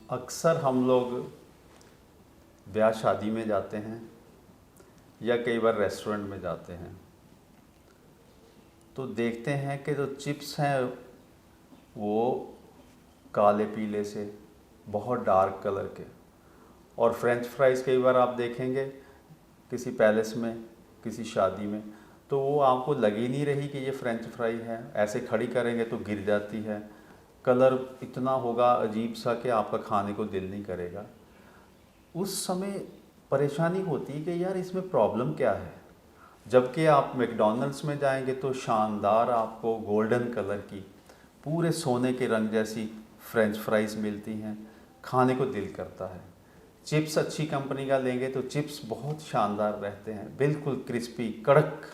अक्सर हम लोग ब्याह शादी में जाते हैं या कई बार रेस्टोरेंट में जाते हैं तो देखते हैं कि जो चिप्स हैं वो काले पीले से बहुत डार्क कलर के, और फ्रेंच फ्राइज़ कई बार आप देखेंगे किसी पैलेस में, किसी शादी में, तो वो आपको लग ही नहीं रही कि ये फ्रेंच फ्राई है। ऐसे खड़ी करेंगे तो गिर जाती है, कलर इतना होगा अजीब सा कि आपका खाने को दिल नहीं करेगा। उस समय परेशानी होती है कि यार इसमें प्रॉब्लम क्या है। जबकि आप मैकडॉनल्ड्स में जाएंगे तो शानदार आपको गोल्डन कलर की पूरे सोने के रंग जैसी फ्रेंच फ्राइज़ मिलती हैं, खाने को दिल करता है। चिप्स अच्छी कंपनी का लेंगे तो चिप्स बहुत शानदार रहते हैं, बिल्कुल क्रिस्पी कड़क।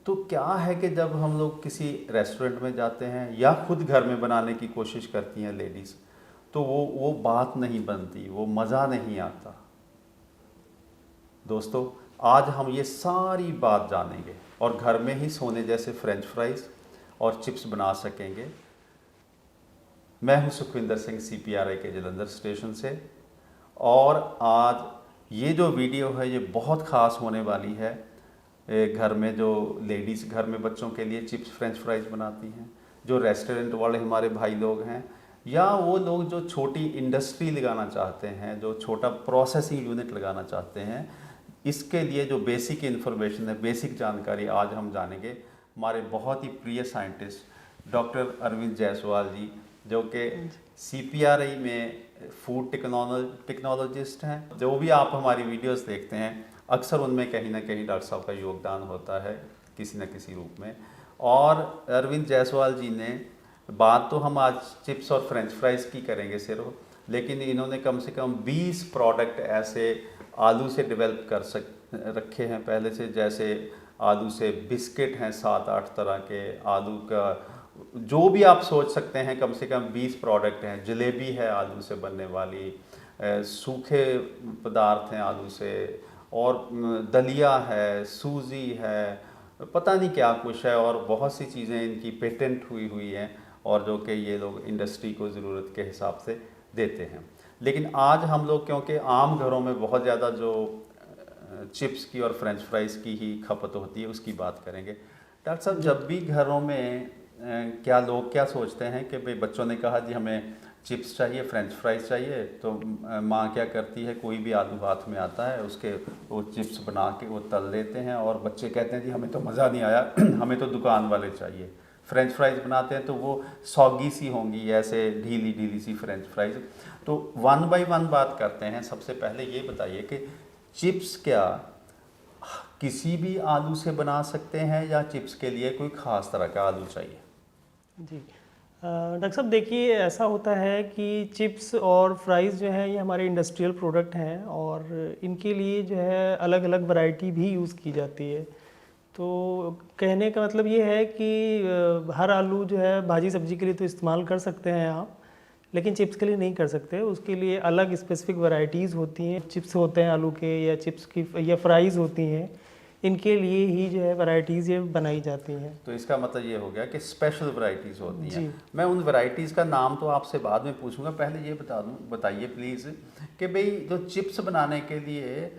तो क्या है कि जब हम लोग किसी रेस्टोरेंट में जाते हैं या खुद घर में बनाने की कोशिश करती हैं लेडीज़, तो वो बात नहीं बनती, वो मज़ा नहीं आता। दोस्तों, आज हम ये सारी बात जानेंगे और घर में ही सोने जैसे फ्रेंच फ्राइज़ और चिप्स बना सकेंगे। मैं हूं सुखविंदर सिंह CPRI के जलंधर स्टेशन से, और आज ये जो वीडियो है ये बहुत ख़ास होने वाली है। घर में जो लेडीज़ घर में बच्चों के लिए चिप्स फ्रेंच फ्राइज़ बनाती हैं, जो रेस्टोरेंट वाले हमारे भाई लोग हैं, या वो लोग जो छोटी इंडस्ट्री लगाना चाहते हैं, जो छोटा प्रोसेसिंग यूनिट लगाना चाहते हैं, इसके लिए जो बेसिक इन्फॉर्मेशन है, बेसिक जानकारी आज हम जानेंगे हमारे बहुत ही प्रिय साइंटिस्ट डॉक्टर अरविंद जायसवाल जी, जो कि CPRI में फूड टेक्नोलॉजिस्ट हैं। जो भी आप हमारी वीडियोस देखते हैं अक्सर उनमें कहीं ना कहीं डॉक्टर साहब का योगदान होता है किसी न किसी रूप में। और अरविंद जायसवाल जी ने, बात तो हम आज चिप्स और फ्रेंच फ्राइज़ की करेंगे सिर्फ, लेकिन इन्होंने कम से कम 20 प्रोडक्ट ऐसे आलू से डेवलप रखे हैं पहले से। जैसे आलू से बिस्किट हैं 7-8 तरह के, आलू का जो भी आप सोच सकते हैं कम से कम 20 प्रोडक्ट हैं। जलेबी है आलू से बनने वाली, सूखे पदार्थ हैं आलू से, और दलिया है, सूजी है, पता नहीं क्या कुछ है, और बहुत सी चीज़ें इनकी पेटेंट हुई हैं और जो कि ये लोग इंडस्ट्री को ज़रूरत के हिसाब से देते हैं। लेकिन आज हम लोग, क्योंकि आम घरों में बहुत ज़्यादा जो चिप्स की और फ्रेंच फ्राइज़ की ही खपत होती है उसकी बात करेंगे। डॉक्टर साहब, जब भी घरों में क्या लोग क्या सोचते हैं कि भाई बच्चों ने कहा जी हमें चिप्स चाहिए, फ्रेंच फ्राइज़ चाहिए, तो माँ क्या करती है, कोई भी आलू हाथ में आता है उसके वो चिप्स बना के वो तल लेते हैं, और बच्चे कहते हैं जी हमें तो मज़ा नहीं आया हमें तो दुकान वाले चाहिए। फ्रेंच फ्राइज़ बनाते हैं तो वो सौगी सी होंगी, ऐसे ढीली ढीली सी फ्रेंच फ्राइज़। तो वन बाय वन बात करते हैं। सबसे पहले ये बताइए कि चिप्स क्या किसी भी आलू से बना सकते हैं या चिप्स के लिए कोई ख़ास तरह का आलू चाहिए? जी डॉक्टर साहब, देखिए ऐसा होता है कि चिप्स और फ्राइज़ जो है ये हमारे इंडस्ट्रियल प्रोडक्ट हैं, और इनके लिए जो है अलग अलग वैरायटी भी यूज़ की जाती है। तो कहने का मतलब ये है कि हर आलू जो है भाजी सब्जी के लिए तो इस्तेमाल कर सकते हैं आप, लेकिन चिप्स के लिए नहीं कर सकते। उसके लिए अलग स्पेसिफिक वैरायटीज़ होती हैं। चिप्स होते हैं आलू के, या चिप्स की या फ्राइज़ होती हैं, इनके लिए ही जो है वैरायटीज़ ये बनाई जाती हैं। तो इसका मतलब ये हो गया कि स्पेशल वैरायटीज़ होती हैं। जी। मैं उन वैरायटीज़ का नाम तो आपसे बाद में पूछूंगा, पहले ये बताइए प्लीज़ कि भाई जो चिप्स बनाने के लिए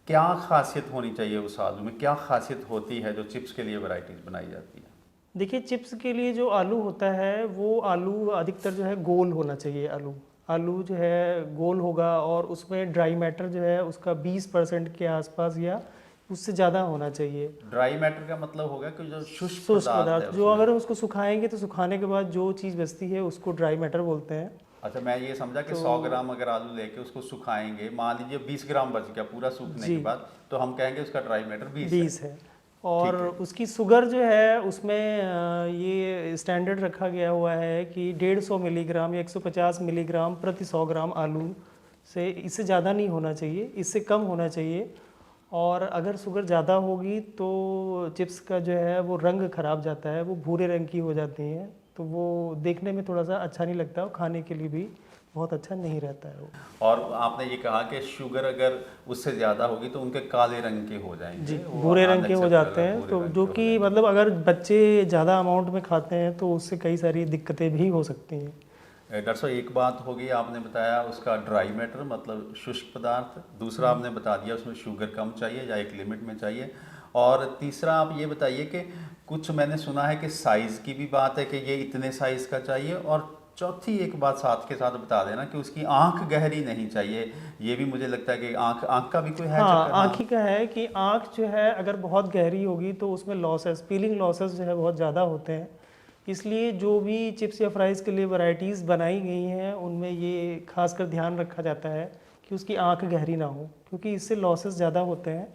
क्या खासियत होनी चाहिए उस आलू में, क्या खासियत होती है जो चिप्स के लिए वैरायटीज़ बनाई जाती है? देखिए, चिप्स के लिए जो आलू होता है वो आलू अधिकतर जो है गोल होना चाहिए। आलू जो है गोल होगा, और उसमें ड्राई मैटर जो है उसका 20% के आसपास या उससे ज़्यादा होना चाहिए। ड्राई मैटर का मतलब होगा कि जो शुष्क शुष्क पदार्थ है पदार्थ, जो उसमें। अगर उसको सुखाएंगे तो सुखाने के बाद जो चीज़ बचती है उसको ड्राई मैटर बोलते हैं। अच्छा, मैं ये समझा कि 100 ग्राम अगर आलू लेके उसको सुखाएंगे, मान लीजिए 20 ग्राम बच गया पूरा सूखने के जी, बाद, तो हम कहेंगे उसका ड्राई मैटर 20 है। 20 है। और ठीक है। उसकी शुगर जो है उसमें ये स्टैंडर्ड रखा गया हुआ है कि 150 मिलीग्राम या 150 मिलीग्राम प्रति 100 ग्राम आलू से, इससे ज़्यादा नहीं होना चाहिए, इससे कम होना चाहिए। और अगर शुगर ज़्यादा होगी तो चिप्स का जो है वो रंग खराब जाता है, वो भूरे रंग की हो जाती हैं, तो वो देखने में थोड़ा सा अच्छा नहीं लगता, और खाने के लिए भी बहुत अच्छा नहीं रहता है वो। और आपने ये कहा कि शुगर अगर उससे ज़्यादा होगी तो उनके काले रंग के हो जाएंगे, जी, वो भूरे रंग के हो unacceptable जाते है, हैं। भूरे तो रंग जो के हो कि जाएंगे। मतलब अगर बच्चे ज़्यादा अमाउंट में खाते हैं तो उससे कई सारी दिक्कतें भी हो सकती हैं। डॉक्टर साहब एक बात होगी, आपने बताया उसका ड्राई मैटर मतलब शुष्क पदार्थ, दूसरा आपने बता दिया उसमें शुगर कम चाहिए या एक लिमिट में चाहिए, और तीसरा आप ये बताइए कि कुछ मैंने सुना है कि साइज़ की भी बात है कि ये इतने साइज़ का चाहिए, और चौथी एक बात साथ के साथ बता देना कि उसकी आंख गहरी नहीं चाहिए। ये भी मुझे लगता है कि आंख आंख का भी कोई है हाँ, चक्कर। आँख ही का है कि आँख जो है अगर बहुत गहरी होगी तो उसमें लॉसेस, पीलिंग लॉसेस जो है बहुत ज़्यादा होते हैं। इसलिए जो भी चिप्स या फ्राइज़ के लिए वैरायटीज़ बनाई गई हैं उनमें ये खासकर ध्यान रखा जाता है कि उसकी आँख गहरी ना हो, क्योंकि इससे लॉसेस ज़्यादा होते हैं।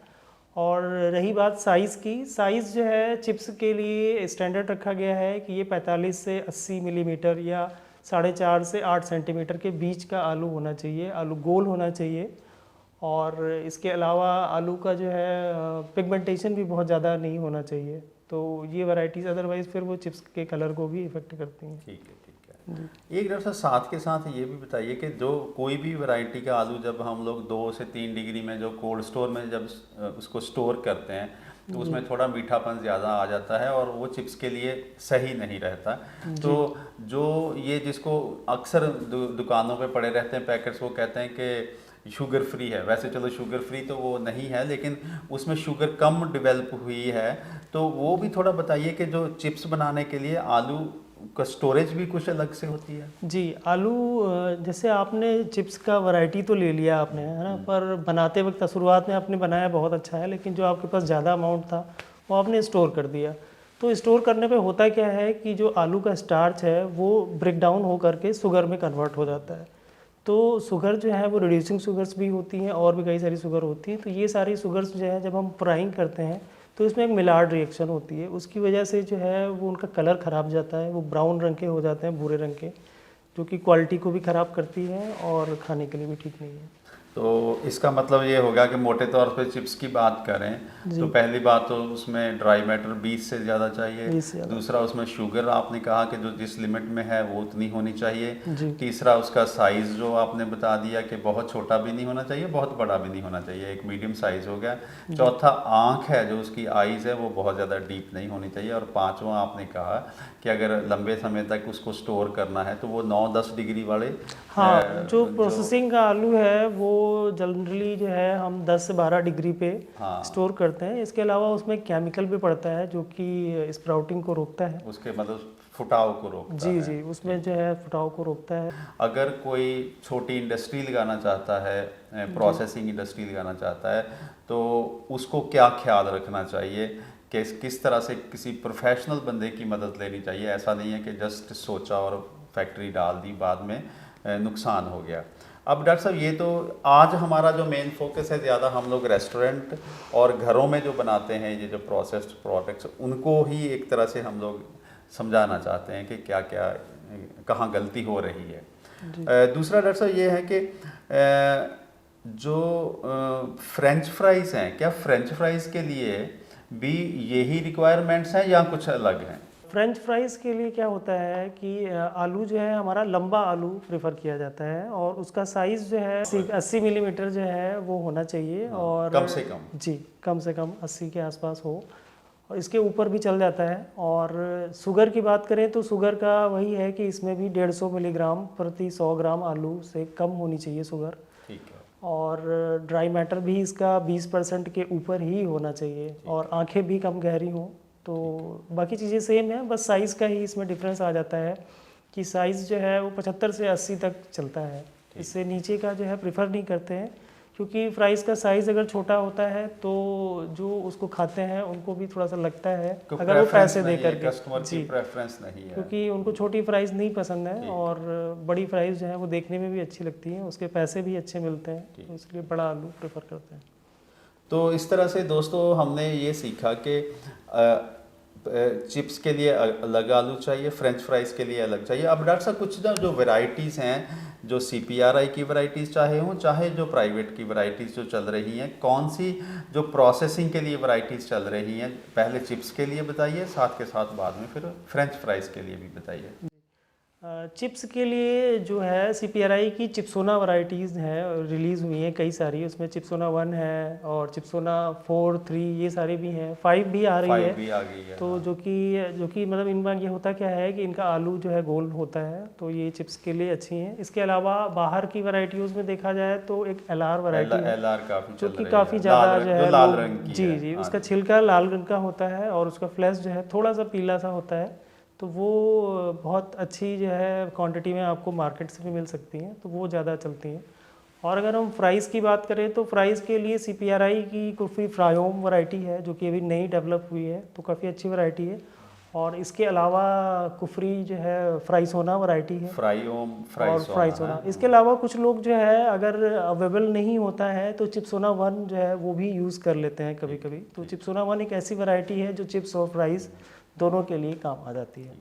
और रही बात साइज़ की, साइज़ जो है चिप्स के लिए स्टैंडर्ड रखा गया है कि ये 45 से 80 मिलीमीटर या 4.5 से 8 सेंटीमीटर के बीच का आलू होना चाहिए। आलू गोल होना चाहिए, और इसके अलावा आलू का जो है पिगमेंटेशन भी बहुत ज़्यादा नहीं होना चाहिए। तो ये वैरायटीज़ अदरवाइज़ फिर वो चिप्स के कलर को भी इफ़ेक्ट करती हैं। ठीक है, ठीक है। एक डॉक्टर साहब साथ के साथ ये भी बताइए कि जो कोई भी वैरायटी का आलू जब हम लोग 2 से 3 डिग्री में जो कोल्ड स्टोर में जब उसको स्टोर करते हैं तो उसमें थोड़ा मीठापन ज़्यादा आ जाता है और वो चिप्स के लिए सही नहीं रहता। तो जो ये जिसको अक्सर दुकानों पे पड़े रहते हैं पैकेट्स, वो कहते हैं कि शुगर फ्री है। वैसे चलो शुगर फ्री तो वो नहीं है, लेकिन उसमें शुगर कम डेवलप हुई है। तो वो भी थोड़ा बताइए कि जो चिप्स बनाने के लिए आलू का स्टोरेज भी कुछ अलग से होती है। जी, आलू जैसे आपने चिप्स का वैरायटी तो ले लिया आपने, है ना, पर बनाते वक्त शुरुआत में आपने बनाया बहुत अच्छा है, लेकिन जो आपके पास ज़्यादा अमाउंट था वो आपने स्टोर कर दिया। तो स्टोर करने पे होता क्या है कि जो आलू का स्टार्च है वो ब्रेक डाउन हो करके शुगर में कन्वर्ट हो जाता है। तो शुगर जो है वो रिड्यूसिंग शुगर्स भी होती हैं और भी कई सारी शुगर होती हैं। तो ये सारी शुगर्स जो है जब हम फ्राइंग करते हैं तो इसमें एक मिलार्ड रिएक्शन होती है, उसकी वजह से जो है वो उनका कलर ख़राब जाता है, वो ब्राउन रंग के हो जाते हैं, भूरे रंग के, जो कि क्वालिटी को भी ख़राब करती है और खाने के लिए भी ठीक नहीं है। तो इसका मतलब ये होगा कि मोटे तौर पे चिप्स की बात करें तो पहली बात तो उसमें ड्राई मैटर 20 से ज़्यादा चाहिए। 20 से ज़्यादा। दूसरा उसमें शुगर आपने कहा कि जो जिस लिमिट में है वो उतनी होनी चाहिए। जी। तीसरा उसका साइज़ जो आपने बता दिया कि बहुत छोटा भी नहीं होना चाहिए, बहुत बड़ा भी नहीं होना चाहिए, एक मीडियम साइज़ हो गया। चौथा आँख है जो उसकी आइज़ है वो बहुत ज़्यादा डीप नहीं होनी चाहिए। और पाँचवा आपने कहा कि अगर लंबे समय तक उसको स्टोर करना है तो वो 9-10 डिग्री वाले हाँ, जो प्रोसेसिंग का आलू है वो जनरली जो है हम 10 से 12 डिग्री पे स्टोर करते हैं। इसके अलावा उसमें केमिकल भी पड़ता है जो कि स्प्राउटिंग को रोकता है। उसके मतलब फुटाव को रोकता जी है। जी, उसमें जो है फुटाव को रोकता है। अगर कोई छोटी इंडस्ट्री लगाना चाहता है, प्रोसेसिंग इंडस्ट्री लगाना चाहता है, तो उसको क्या ख्याल रखना चाहिए कि किस तरह से किसी प्रोफेशनल बंदे की मदद लेनी चाहिए? ऐसा नहीं है कि जस्ट सोचा और फैक्ट्री डाल दी, बाद में नुकसान हो गया। अब डॉक्टर साहब ये तो आज हमारा जो मेन फोकस है ज़्यादा हम लोग रेस्टोरेंट और घरों में जो बनाते हैं ये जो प्रोसेस्ड प्रोडक्ट्स, उनको ही एक तरह से हम लोग समझाना चाहते हैं कि क्या क्या कहाँ गलती हो रही है। दूसरा डॉक्टर साहब ये है कि जो फ्रेंच फ्राइज़ हैं, क्या फ्रेंच फ्राइज़ के लिए भी यही रिक्वायरमेंट्स हैं या कुछ अलग हैं? फ्रेंच फ्राइज़ के लिए क्या होता है कि आलू जो है हमारा लंबा आलू प्रेफर किया जाता है और उसका साइज़ जो है 80 मिलीमीटर जो है वो होना चाहिए। और कम से कम जी, कम से कम 80 के आसपास हो, और इसके ऊपर भी चल जाता है। और शुगर की बात करें तो शुगर का वही है कि इसमें भी 150 मिलीग्राम प्रति 100 ग्राम आलू से कम होनी चाहिए शुगर। ठीक है। और ड्राई मैटर भी इसका 20% के ऊपर ही होना चाहिए, और आंखें भी कम गहरी हों। तो बाकी चीज़ें सेम है, बस साइज़ का ही इसमें डिफरेंस आ जाता है कि साइज़ जो है वो 75 से 80 तक चलता है। इससे नीचे का जो है प्रेफर नहीं करते हैं, क्योंकि फ्राइज़ का साइज़ अगर छोटा होता है तो जो उसको खाते हैं उनको भी थोड़ा सा लगता है अगर वो पैसे दे करके, कस्टमर की प्रेफरेंस नहीं है, क्योंकि उनको छोटी फ्राइज़ नहीं पसंद है और बड़ी फ्राइज़ जो है वो देखने में भी अच्छी लगती हैं, उसके पैसे भी अच्छे मिलते हैं, तो इसलिए बड़ा आलू प्रेफर करते हैं। तो इस तरह से दोस्तों हमने ये सीखा कि चिप्स के लिए अलग आलू चाहिए, फ्रेंच फ्राइज़ के लिए अलग चाहिए। अब डॉक्टर साहब कुछ ना जो वैरायटीज़ हैं, जो CPRI की वैरायटीज़ चाहे हों, चाहे जो प्राइवेट की वैरायटीज़ जो चल रही हैं, कौन सी जो प्रोसेसिंग के लिए वैरायटीज़ चल रही हैं, पहले चिप्स के लिए बताइए, साथ के साथ बाद में फिर फ्रेंच फ्राइज़ के लिए भी बताइए। चिप्स के लिए जो है CPRI की चिप्सोना वैरायटीज़ हैं रिलीज़ हुई हैं कई सारी, उसमें चिप्सोना 1 है और चिप्सोना 4, 3 ये सारे भी हैं, 5 भी आ रही 5 है। भी आ गई है। तो हाँ। जो कि मतलब इनमें ये होता क्या है कि इनका आलू जो है गोल होता है, तो ये चिप्स के लिए अच्छी हैं। इसके अलावा बाहर की वैरायटीज़ में देखा जाए तो एक LR वैरायटी है LR काफी जो चल कि रही काफ़ी है, ज़्यादा जो है लाल लोग, रंग की जी है। जी, हाँ उसका जी। छिलका लाल रंग का होता है और उसका फ्लैश जो है थोड़ा सा पीला सा होता है, तो वो बहुत अच्छी जो है क्वांटिटी में आपको मार्केट से भी मिल सकती हैं, तो वो ज़्यादा चलती हैं। और अगर हम फ्राइज़ की बात करें तो फ्राइज़ के लिए CPRI की कुल्फ़ी फ्रायोम वैरायटी है जो कि अभी नई डेवलप हुई है, तो काफ़ी अच्छी वैरायटी है। और इसके अलावा कुफरी जो है फ्राइसोना वैरायटी है और फ्राइसोना। इसके अलावा कुछ लोग जो है अगर अवेलेबल नहीं होता है तो चिप्सोना 1 जो है वो भी यूज़ कर लेते हैं कभी कभी। तो चिप्सोना 1 एक ऐसी वैरायटी है जो चिप्स और फ्राइज़ दोनों के लिए काम आ जाती है।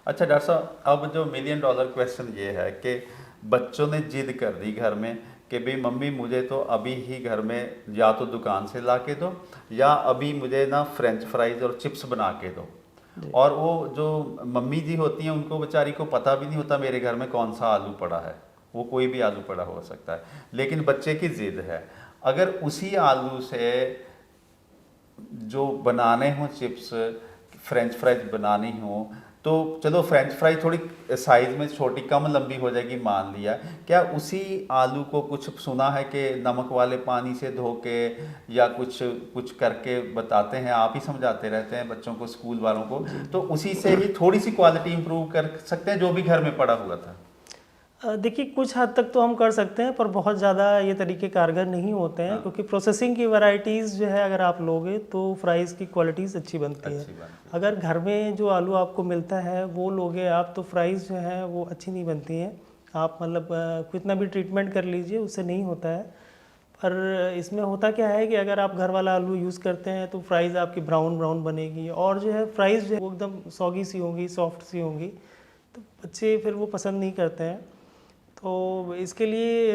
अच्छा डॉक्टर साहब, अब जो मिलियन डॉलर क्वेश्चन ये है कि बच्चों ने जिद कर दी घर में कि भाई मम्मी मुझे तो अभी ही घर में या तो दुकान से ला के दो या अभी मुझे ना फ्रेंच फ्राइज और चिप्स बना के दो। और वो जो मम्मी जी होती हैं उनको बेचारी को पता भी नहीं होता मेरे घर में कौन सा आलू पड़ा है, वो कोई भी आलू पड़ा हो सकता है, लेकिन बच्चे की जिद है। अगर उसी आलू से जो बनाने हों चिप्स, फ्रेंच फ्राइज बनानी हो, तो चलो फ्रेंच फ्राई थोड़ी साइज़ में छोटी कम लंबी हो जाएगी मान लिया, क्या उसी आलू को कुछ सुना है कि नमक वाले पानी से धो के या कुछ कुछ करके बताते हैं, आप ही समझाते रहते हैं बच्चों को, स्कूल वालों को, तो उसी से ही थोड़ी सी क्वालिटी इंप्रूव कर सकते हैं जो भी घर में पड़ा हुआ था? देखिए कुछ हद तक तो हम कर सकते हैं पर बहुत ज़्यादा ये तरीके कारगर नहीं होते हैं। हाँ। क्योंकि प्रोसेसिंग की वैरायटीज़ जो है अगर आप लोगे तो फ्राइज़ की क्वालिटीज़ अच्छी बनती है। अगर घर में जो आलू आपको मिलता है वो लोगे आप तो फ्राइज़ जो है वो अच्छी नहीं बनती हैं। आप मतलब कितना भी ट्रीटमेंट कर लीजिए उससे नहीं होता है। पर इसमें होता क्या है कि अगर आप घर वाला आलू यूज़ करते हैं तो फ्राइज़ आपकी ब्राउन ब्राउन बनेगी और जो है फ्राइज़ जो है वो एकदम सॉगी सी होंगी, सॉफ्ट सी होंगी, तो बच्चे फिर वो पसंद नहीं करते हैं। तो इसके लिए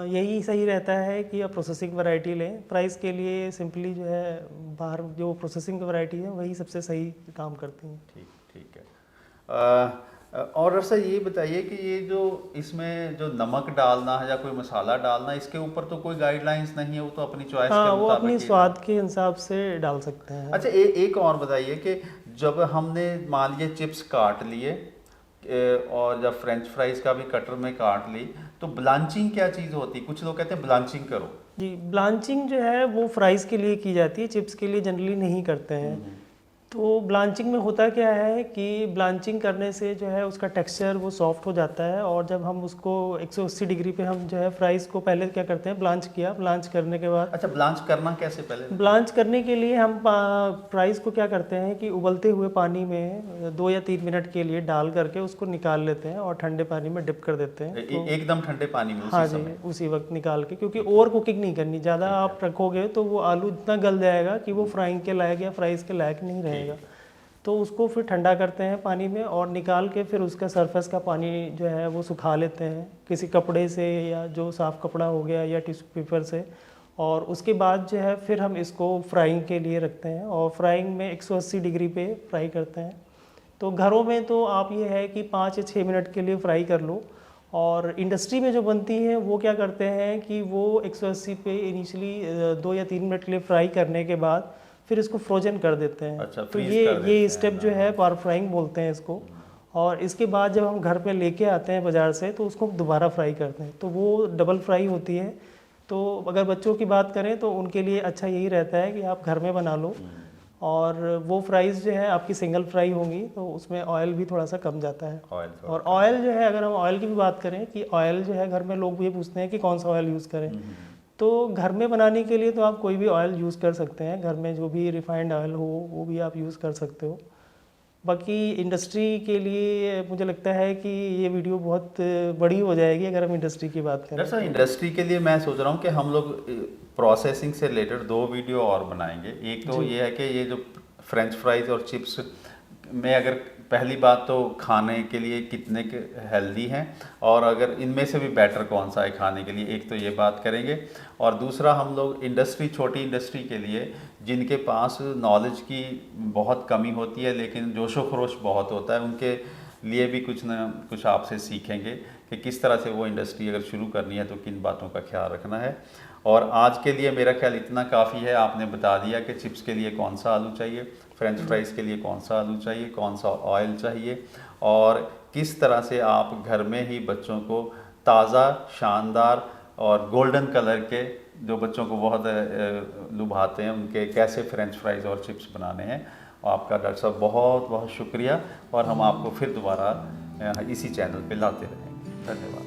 यही सही रहता है कि आप प्रोसेसिंग वैरायटी लें। प्राइस के लिए सिंपली जो है बाहर जो प्रोसेसिंग वैरायटी है वही सबसे सही काम करती हैं। ठीक ठीक है। और सर ये बताइए कि ये जो इसमें जो नमक डालना है या कोई मसाला डालना, इसके ऊपर तो कोई गाइडलाइंस नहीं है, वो तो अपनी चॉइस हाँ, के वो अपनी मुताबिक स्वाद के हिसाब से डाल सकते हैं। अच्छा एक और बताइए कि जब हमने मान लिए चिप्स काट लिए और जब फ्रेंच फ्राइज का भी कटर में काट ली, तो ब्लांचिंग क्या चीज़ होती है? कुछ लोग कहते हैं ब्लांचिंग करो। जी, ब्लांचिंग जो है वो फ्राइज़ के लिए की जाती है, चिप्स के लिए जनरली नहीं करते हैं। तो ब्लांचिंग में होता क्या है कि ब्लांचिंग करने से जो है उसका टेक्सचर वो सॉफ्ट हो जाता है और जब हम उसको 180 डिग्री पे हम जो है फ्राइज़ को पहले क्या करते हैं ब्लांच किया, ब्लांच करने के बाद अच्छा ब्लांच करना कैसे पहले? ब्लांच करने के लिए हम फ्राइज़ को क्या करते हैं कि उबलते हुए पानी में 2 या 3 मिनट के लिए डाल करके उसको निकाल लेते हैं और ठंडे पानी में डिप कर देते हैं। तो एकदम ठंडे पानी में हाँ जी, उसी वक्त निकाल के, क्योंकि ओवर कुकिंग नहीं करनी, ज़्यादा आप रखोगे तो वो आलू इतना गल जाएगा कि वो फ्राइंग के लायक या फ्राइज़ के लायक नहीं रहेगा। तो उसको फिर ठंडा करते हैं पानी में और निकाल के फिर उसका सरफेस का पानी जो है वो सुखा लेते हैं किसी कपड़े से या जो साफ़ कपड़ा हो गया या टिश्यू पेपर से। और उसके बाद जो है फिर हम इसको फ्राइंग के लिए रखते हैं और फ्राइंग में 180 डिग्री पे फ्राई करते हैं। तो घरों में तो आप ये है कि 5 या 6 मिनट के लिए फ्राई कर लो। और इंडस्ट्री में जो बनती है वो क्या करते हैं कि वो 180 पे इनिशियली 2 या 3 मिनट के लिए फ्राई करने के बाद फिर इसको फ्रोजन कर देते हैं। अच्छा, तो ये स्टेप जो है पार फ्राइंग बोलते हैं इसको। और इसके बाद जब हम घर पे लेके आते हैं बाज़ार से तो उसको दोबारा फ्राई करते हैं, तो वो डबल फ्राई होती है। तो अगर बच्चों की बात करें तो उनके लिए अच्छा यही रहता है कि आप घर में बना लो और वो फ्राइज़ जो है आपकी सिंगल फ्राई होंगी तो उसमें ऑयल भी थोड़ा सा कम जाता है। और ऑयल जो है, अगर हम ऑयल की भी बात करें कि ऑयल जो है घर में लोग ये पूछते हैं कि कौन सा ऑयल यूज़ करें, तो घर में बनाने के लिए तो आप कोई भी ऑयल यूज़ कर सकते हैं। घर में जो भी रिफाइंड ऑयल हो वो भी आप यूज़ कर सकते हो। बाकी इंडस्ट्री के लिए मुझे लगता है कि ये वीडियो बहुत बड़ी हो जाएगी अगर हम इंडस्ट्री की बात करें। सर इंडस्ट्री के लिए मैं सोच रहा हूँ कि हम लोग प्रोसेसिंग से रिलेटेड 2 वीडियो और बनाएंगे। एक तो ये है कि ये जो फ्रेंच फ्राइज और चिप्स में अगर पहली बात तो खाने के लिए कितने के हेल्दी हैं और अगर इनमें से भी बेटर कौन सा है खाने के लिए, एक तो ये बात करेंगे। और दूसरा हम लोग इंडस्ट्री, छोटी इंडस्ट्री के लिए जिनके पास नॉलेज की बहुत कमी होती है लेकिन जोशो खरोश बहुत होता है, उनके लिए भी कुछ ना कुछ आपसे सीखेंगे कि किस तरह से वो इंडस्ट्री अगर शुरू करनी है तो किन बातों का ख्याल रखना है। और आज के लिए मेरा ख्याल इतना काफ़ी है, आपने बता दिया कि चिप्स के लिए कौन सा आलू चाहिए, फ्रेंच फ्राइज़ के लिए कौन सा आलू चाहिए, कौन सा ऑयल चाहिए, और किस तरह से आप घर में ही बच्चों को ताज़ा, शानदार और गोल्डन कलर के, जो बच्चों को बहुत लुभाते हैं, उनके कैसे फ्रेंच फ्राइज़ और चिप्स बनाने हैं। आपका डॉक्टर साहब बहुत बहुत शुक्रिया, और हम आपको फिर दोबारा इसी चैनल पे लाते रहेंगे। धन्यवाद।